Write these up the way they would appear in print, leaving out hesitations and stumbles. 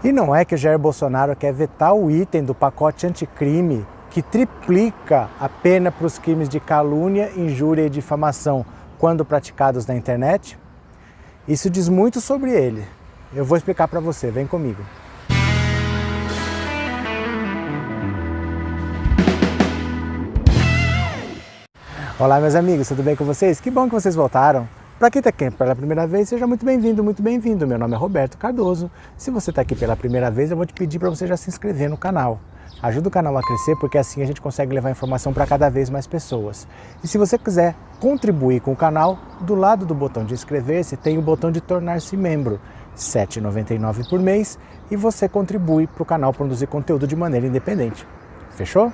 E não é que o Jair Bolsonaro quer vetar o item do pacote anticrime que triplica a pena para os crimes de calúnia, injúria e difamação quando praticados na internet? Isso diz muito sobre ele. Eu vou explicar para você, vem comigo. Olá meus amigos, tudo bem com vocês? Que bom que vocês voltaram. Para quem está aqui pela primeira vez, seja muito bem-vindo, muito bem-vindo. Meu nome é Roberto Cardoso. Se você está aqui pela primeira vez, eu vou te pedir para você já se inscrever no canal. Ajuda o canal a crescer, porque assim a gente consegue levar informação para cada vez mais pessoas. E se você quiser contribuir com o canal, do lado do botão de inscrever-se tem o botão de tornar-se membro, R$ 7,99 por mês, e você contribui para o canal produzir conteúdo de maneira independente. Fechou?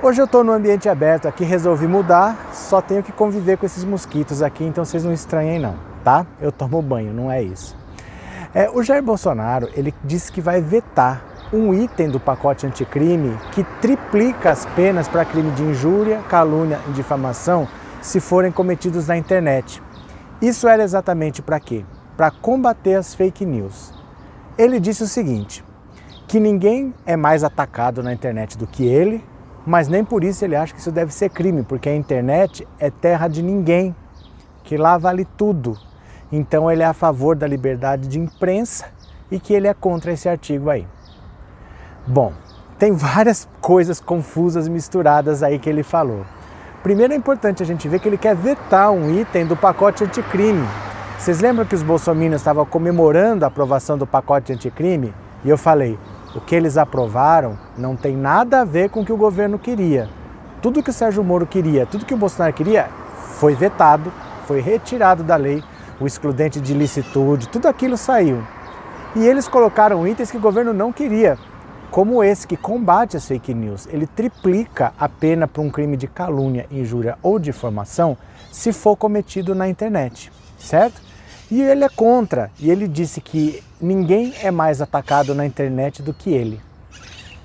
Hoje eu estou no ambiente aberto aqui, resolvi mudar, só tenho que conviver com esses mosquitos aqui, então vocês não estranhem não, tá? Eu tomo banho, não é isso. O Jair Bolsonaro, ele disse que vai vetar um item do pacote anticrime que triplica as penas para crime de injúria, calúnia e difamação se forem cometidos na internet. Isso era exatamente para quê? Para combater as fake news. Ele disse o seguinte, que ninguém é mais atacado na internet do que ele, mas nem por isso ele acha que isso deve ser crime, porque a internet é terra de ninguém, que lá vale tudo. Então ele é a favor da liberdade de imprensa e que ele é contra esse artigo aí. Bom, tem várias coisas confusas misturadas aí que ele falou. Primeiro é importante a gente ver que ele quer vetar um item do pacote anticrime. Vocês lembram que os bolsominions estavam comemorando a aprovação do pacote anticrime? E eu falei, o que eles aprovaram não tem nada a ver com o que o governo queria. Tudo que o Sérgio Moro queria, tudo que o Bolsonaro queria, foi vetado, foi retirado da lei, o excludente de ilicitude, tudo aquilo saiu. E eles colocaram itens que o governo não queria, como esse que combate as fake news. Ele triplica a pena para um crime de calúnia, injúria ou difamação se for cometido na internet, certo? E ele é contra, e ele disse que ninguém é mais atacado na internet do que ele.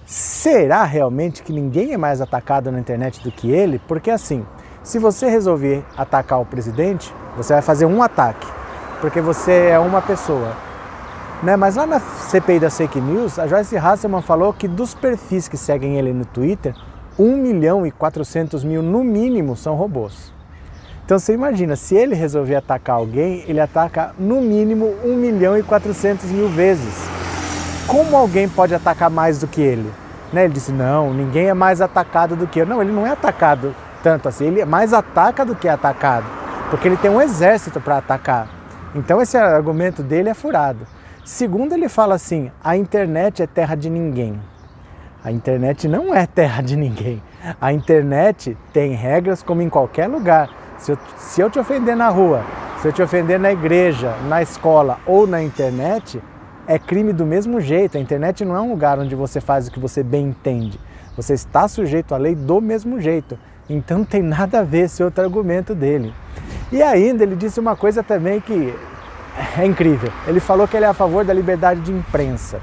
Será realmente que ninguém é mais atacado na internet do que ele? Porque assim, se você resolver atacar o presidente, você vai fazer um ataque, porque você é uma pessoa. Né? Mas lá na CPI das fake news, a Joyce Hasselman falou que dos perfis que seguem ele no Twitter, 1.400.000 no mínimo são robôs. Então você imagina, se ele resolver atacar alguém, ele ataca no mínimo 1.400.000 vezes. Como alguém pode atacar mais do que ele? Né? Ele disse, não, ninguém é mais atacado do que eu. Não, ele não é atacado tanto assim, ele mais ataca do que é atacado, porque ele tem um exército para atacar. Então esse argumento dele é furado. Segundo, ele fala assim, a internet é terra de ninguém. A internet não é terra de ninguém. A internet tem regras como em qualquer lugar. Se eu te ofender na rua, se eu te ofender na igreja, na escola ou na internet, é crime do mesmo jeito. A internet não é um lugar onde você faz o que você bem entende. Você está sujeito à lei do mesmo jeito. Então não tem nada a ver esse outro argumento dele. E ainda ele disse uma coisa também que é incrível. Ele falou que ele é a favor da liberdade de imprensa.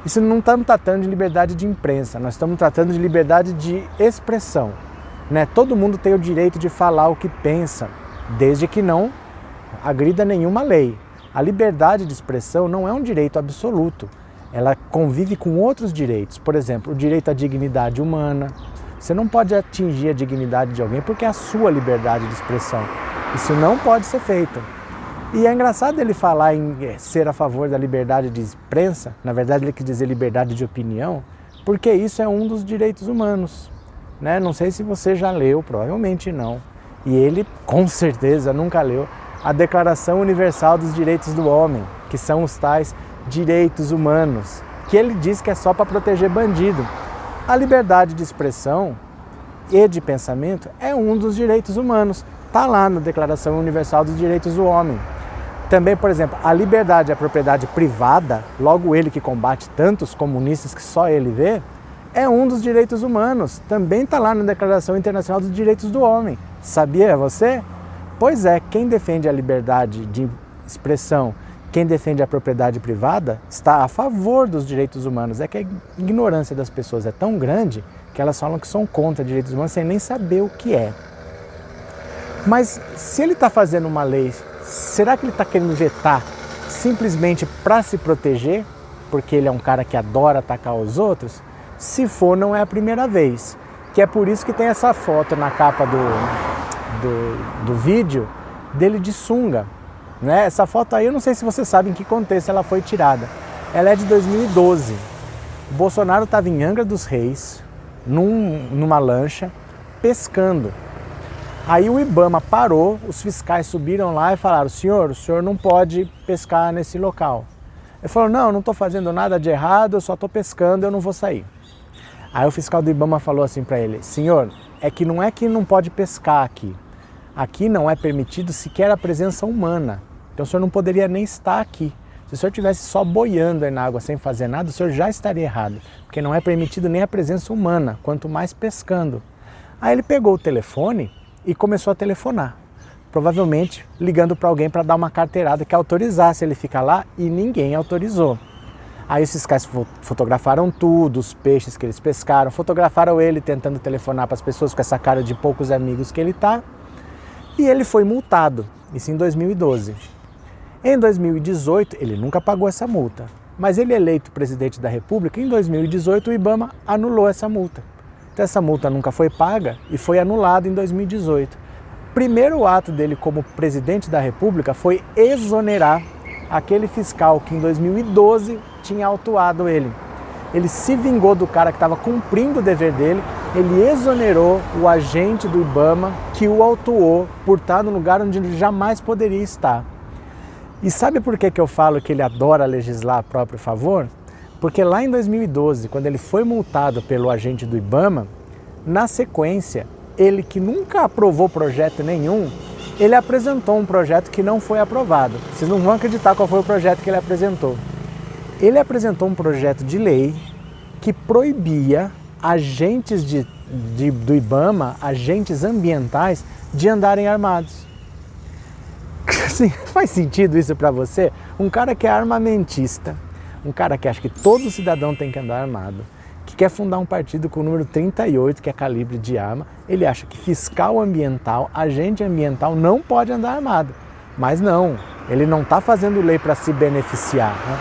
Isso não estamos tratando de liberdade de imprensa, nós estamos tratando de liberdade de expressão. Né? Todo mundo tem o direito de falar o que pensa, desde que não agrida nenhuma lei. A liberdade de expressão não é um direito absoluto, ela convive com outros direitos. Por exemplo, o direito à dignidade humana. Você não pode atingir a dignidade de alguém porque é a sua liberdade de expressão. Isso não pode ser feito. E é engraçado ele falar em ser a favor da liberdade de imprensa, na verdade ele quis dizer liberdade de opinião, porque isso é um dos direitos humanos. Né? Não sei se você já leu, provavelmente não. E ele, com certeza, nunca leu a Declaração Universal dos Direitos do Homem, que são os tais direitos humanos, que ele diz que é só para proteger bandido. A liberdade de expressão e de pensamento é um dos direitos humanos. Está lá na Declaração Universal dos Direitos do Homem. Também, por exemplo, a liberdade à propriedade privada, logo ele que combate tantos comunistas que só ele vê, é um dos direitos humanos. Também está lá na Declaração Internacional dos Direitos do Homem. Sabia você? Pois é, quem defende a liberdade de expressão, quem defende a propriedade privada, está a favor dos direitos humanos. É que a ignorância das pessoas é tão grande que elas falam que são contra direitos humanos sem nem saber o que é. Mas se ele está fazendo uma lei, será que ele está querendo vetar simplesmente para se proteger? porque ele é um cara que adora atacar os outros? Se for, não é a primeira vez. Que é por isso que tem essa foto na capa do vídeo dele de sunga. Né? Essa foto aí, eu não sei se você sabe em que contexto ela foi tirada. Ela é de 2012. O Bolsonaro estava em Angra dos Reis, numa lancha, pescando. Aí o IBAMA parou, os fiscais subiram lá e falaram: senhor, o senhor não pode pescar nesse local. Ele falou: não estou fazendo nada de errado, eu só estou pescando, eu não vou sair. Aí o fiscal do IBAMA falou assim para ele: senhor, é que não pode pescar aqui. Aqui não é permitido sequer a presença humana. Então o senhor não poderia nem estar aqui. Se o senhor estivesse só boiando aí na água sem fazer nada, o senhor já estaria errado. Porque não é permitido nem a presença humana, quanto mais pescando. Aí ele pegou o telefone e começou a telefonar. Provavelmente ligando para alguém para dar uma carteirada que autorizasse ele ficar lá, e ninguém autorizou. Aí esses caras fotografaram tudo, os peixes que eles pescaram, fotografaram ele tentando telefonar para as pessoas com essa cara de poucos amigos que ele tá. E ele foi multado, isso em 2012. Em 2018, ele nunca pagou essa multa, mas ele eleito presidente da República, em 2018 o IBAMA anulou essa multa. Então essa multa nunca foi paga e foi anulada em 2018. Primeiro ato dele como presidente da República foi exonerar aquele fiscal que em 2012 tinha autuado ele. Ele se vingou do cara que estava cumprindo o dever dele, ele exonerou o agente do IBAMA que o autuou por estar no lugar onde ele jamais poderia estar. E sabe por que eu falo que ele adora legislar a próprio favor? Porque lá em 2012, quando ele foi multado pelo agente do IBAMA, na sequência, ele que nunca aprovou projeto nenhum, ele apresentou um projeto que não foi aprovado. Vocês não vão acreditar qual foi o projeto que ele apresentou. Ele apresentou um projeto de lei que proibia agentes do IBAMA, agentes ambientais, de andarem armados. Assim, faz sentido isso para você? Um cara que é armamentista, um cara que acha que todo cidadão tem que andar armado, que quer fundar um partido com o número 38, que é calibre de arma, ele acha que fiscal ambiental, agente ambiental não pode andar armado. Mas não, ele não está fazendo lei para se beneficiar. Né?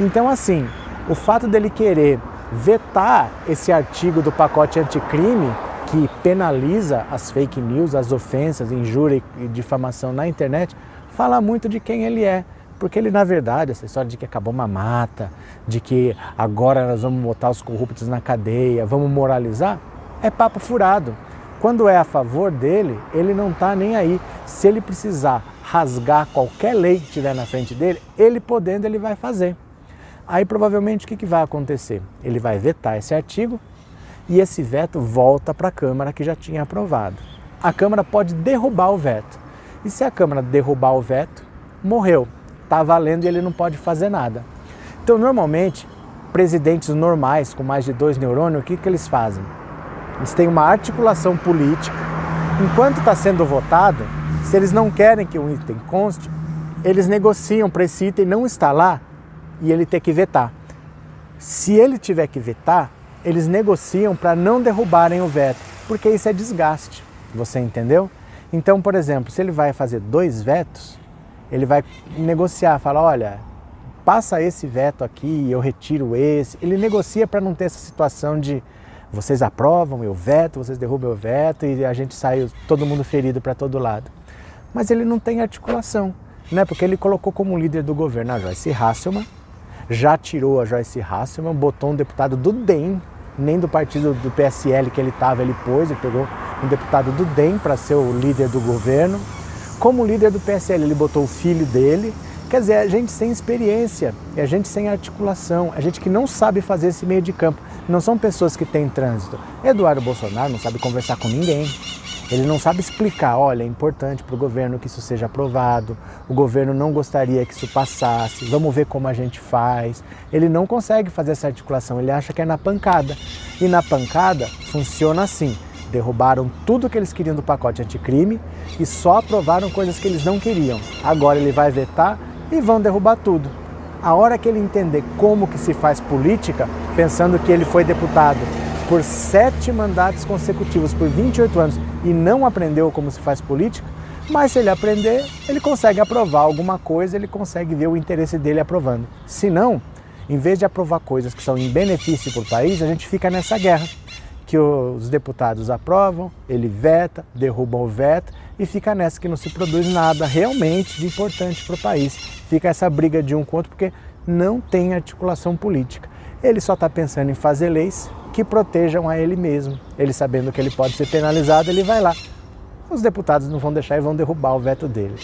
Então assim, o fato dele querer vetar esse artigo do pacote anticrime, que penaliza as fake news, as ofensas, injúria e difamação na internet, fala muito de quem ele é. Porque ele, na verdade, essa história de que acabou uma mata, de que agora nós vamos botar os corruptos na cadeia, vamos moralizar, é papo furado. Quando é a favor dele, ele não está nem aí. Se ele precisar rasgar qualquer lei que tiver na frente dele, ele podendo, ele vai fazer. Aí provavelmente o que vai acontecer? Ele vai vetar esse artigo e esse veto volta para a Câmara que já tinha aprovado. A Câmara pode derrubar o veto. E se a Câmara derrubar o veto, morreu. Está valendo e ele não pode fazer nada. Então, normalmente, presidentes normais com mais de 2 neurônios, o que eles fazem? Eles têm uma articulação política. Enquanto está sendo votado, se eles não querem que o item conste, eles negociam para esse item não estar lá e ele ter que vetar. Se ele tiver que vetar, eles negociam para não derrubarem o veto, porque isso é desgaste. Você entendeu? Então, por exemplo, se ele vai fazer 2 vetos, ele vai negociar, fala, olha, passa esse veto aqui, eu retiro esse. Ele negocia para não ter essa situação de vocês aprovam, eu veto, vocês derrubam, eu veto, e a gente sai todo mundo ferido para todo lado. Mas ele não tem articulação, né? Porque ele colocou como líder do governo a Joyce Hasselmann, já tirou a Joyce Hasselmann, botou um deputado do DEM, nem do partido do PSL que ele estava, ele pôs, ele pegou um deputado do DEM para ser o líder do governo. Como líder do PSL, ele botou o filho dele. Quer dizer, a gente sem experiência, é a gente sem articulação, a gente que não sabe fazer esse meio de campo. Não são pessoas que têm trânsito. Eduardo Bolsonaro não sabe conversar com ninguém. Ele não sabe explicar, olha, é importante para o governo que isso seja aprovado, o governo não gostaria que isso passasse, vamos ver como a gente faz. Ele não consegue fazer essa articulação, ele acha que é na pancada. E na pancada funciona assim. Derrubaram tudo que eles queriam do pacote anticrime e só aprovaram coisas que eles não queriam. Agora ele vai vetar e vão derrubar tudo. A hora que ele entender como que se faz política, pensando que ele foi deputado por 7 mandatos consecutivos, por 28 anos, e não aprendeu como se faz política, mas se ele aprender, ele consegue aprovar alguma coisa, ele consegue ver o interesse dele aprovando. Se não, Em vez de aprovar coisas que são em benefício para o país, a gente fica nessa guerra, que os deputados aprovam, ele veta, derrubam o veto e fica nessa que não se produz nada realmente de importante para o país. Fica essa briga de um com o outro porque não tem articulação política. Ele só está pensando em fazer leis que protejam a ele mesmo. Ele sabendo que ele pode ser penalizado, ele vai lá. Os deputados não vão deixar e vão derrubar o veto dele.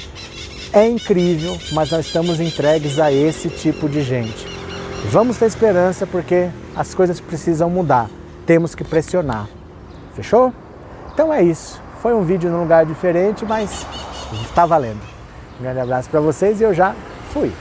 É incrível, mas nós estamos entregues a esse tipo de gente. Vamos ter esperança porque as coisas precisam mudar. Temos que pressionar. Fechou? Então é isso. Foi um vídeo num lugar diferente, mas está valendo. Um grande abraço para vocês e eu já fui.